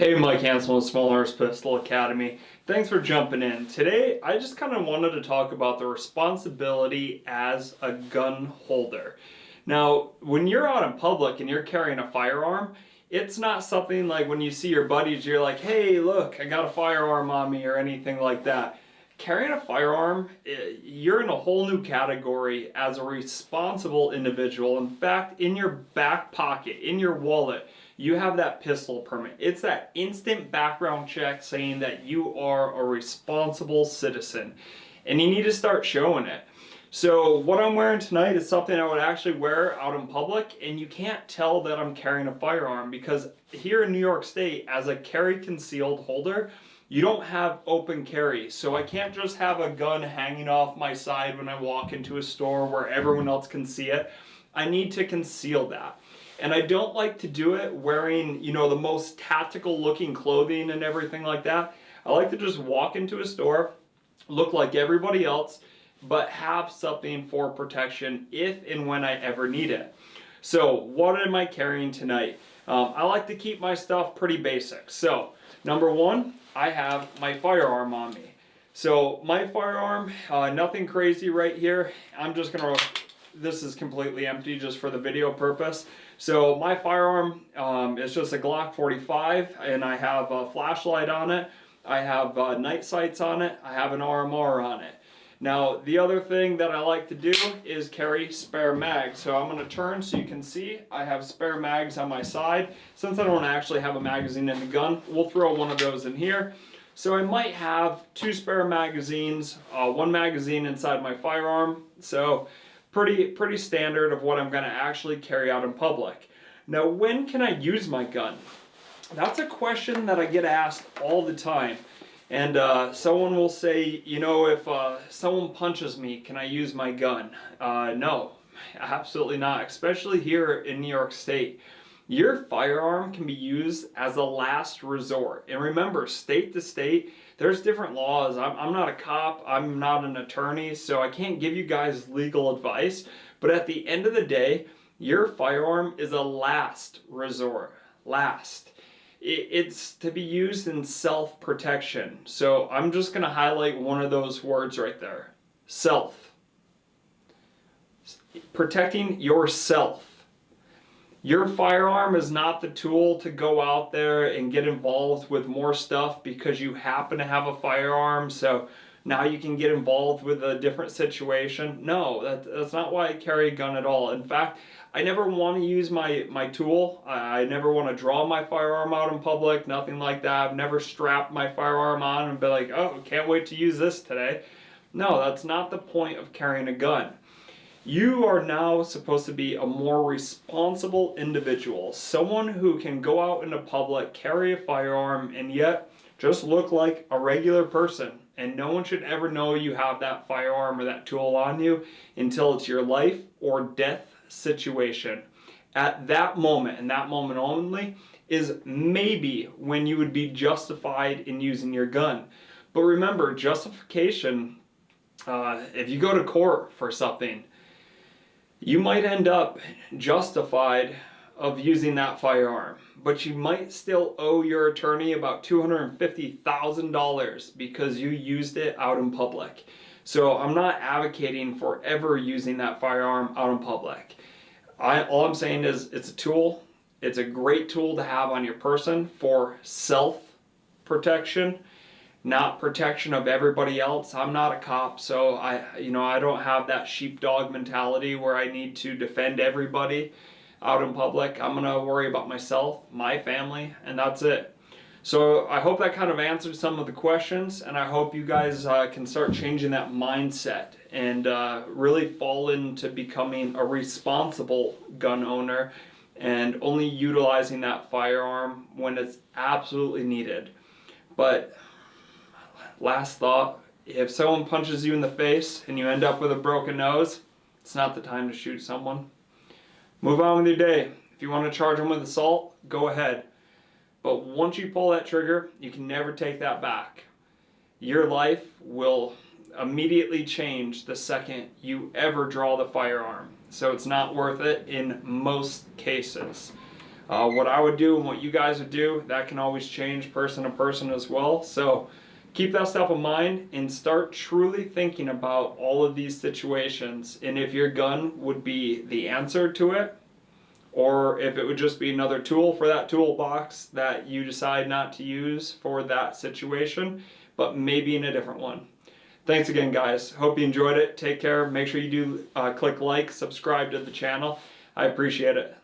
Hey, Mike Hansel with Small Arms Pistol Academy. Thanks for jumping in. Today, I just kind of wanted to talk about the responsibility as a gun holder. Now, when you're out in public and you're carrying a firearm, it's not something like when you see your buddies, you're like, hey, look, I got a firearm on me or anything like that. Carrying a firearm, you're in a whole new category as a responsible individual. In fact, in your back pocket, in your wallet, you have that pistol permit. It's that instant background check saying that you are a responsible citizen, and you need to start showing it. So what I'm wearing tonight is something I would actually wear out in public, and you can't tell that I'm carrying a firearm because here in New York State, as a carry concealed holder, you don't have open carry. So I can't just have a gun hanging off my side when I walk into a store where everyone else can see it. I need to conceal that. And I don't like to do it wearing, the most tactical looking clothing and everything like that. I like to just walk into a store, look like everybody else, but have something for protection if and when I ever need it. So what am I carrying tonight? I like to keep my stuff pretty basic. So number one, I have my firearm on me. So my firearm, nothing crazy right here. This is completely empty just for the video purpose. So my firearm is just a Glock 45, and I have a flashlight on it. I have night sights on it. I have an RMR on it. Now, the other thing that I like to do is carry spare mags. So I'm going to turn so you can see I have spare mags on my side. Since I don't actually have a magazine in the gun, we'll throw one of those in here. So I might have two spare magazines, one magazine inside my firearm. So pretty standard of what I'm going to actually carry out in public. Now, when can I use my gun? That's a question that I get asked all the time. And someone will say, if someone punches me, can I use my gun? No, absolutely not, especially here in New York State. Your firearm can be used as a last resort. And remember, state to state, there's different laws. I'm not a cop, I'm not an attorney, so I can't give you guys legal advice. But at the end of the day, your firearm is a last resort. Last. It's to be used in self-protection. So I'm just going to highlight one of those words right there. Self. Protecting yourself. Your firearm is not the tool to go out there and get involved with more stuff because you happen to have a firearm, so now you can get involved with a different situation. No, that's not why I carry a gun at all. In fact, I never want to use my tool. I never want to draw my firearm out in public, nothing like that. I've never strapped my firearm on and be like, oh, can't wait to use this today. No, that's not the point of carrying a gun. You are now supposed to be a more responsible individual, someone who can go out into public, carry a firearm, and yet just look like a regular person. And no one should ever know you have that firearm or that tool on you until it's your life or death situation. At that moment, and that moment only, is maybe when you would be justified in using your gun. But remember, justification, if you go to court for something, you might end up justified of using that firearm, but you might still owe your attorney about $250,000 because you used it out in public. So I'm not advocating for ever using that firearm out in public. All I'm saying is it's a tool. It's a great tool to have on your person for self-protection, not protection of everybody else. I'm not a cop, so I don't have that sheepdog mentality where I need to defend everybody out in public. I'm gonna worry about myself, my family, and that's it. So I hope that kind of answered some of the questions, and I hope you guys can start changing that mindset and really fall into becoming a responsible gun owner and only utilizing that firearm when it's absolutely needed. But last thought, if someone punches you in the face and you end up with a broken nose, it's not the time to shoot someone. Move on with your day. If you want to charge them with assault, go ahead. But once you pull that trigger, you can never take that back. Your life will immediately change the second you ever draw the firearm. So it's not worth it in most cases. What I would do and what you guys would do, that can always change person to person as well. So keep that stuff in mind and start truly thinking about all of these situations and if your gun would be the answer to it, or if it would just be another tool for that toolbox that you decide not to use for that situation, but maybe in a different one. Thanks again, guys. Hope you enjoyed it. Take care. Make sure you do click like, subscribe to the channel. I appreciate it.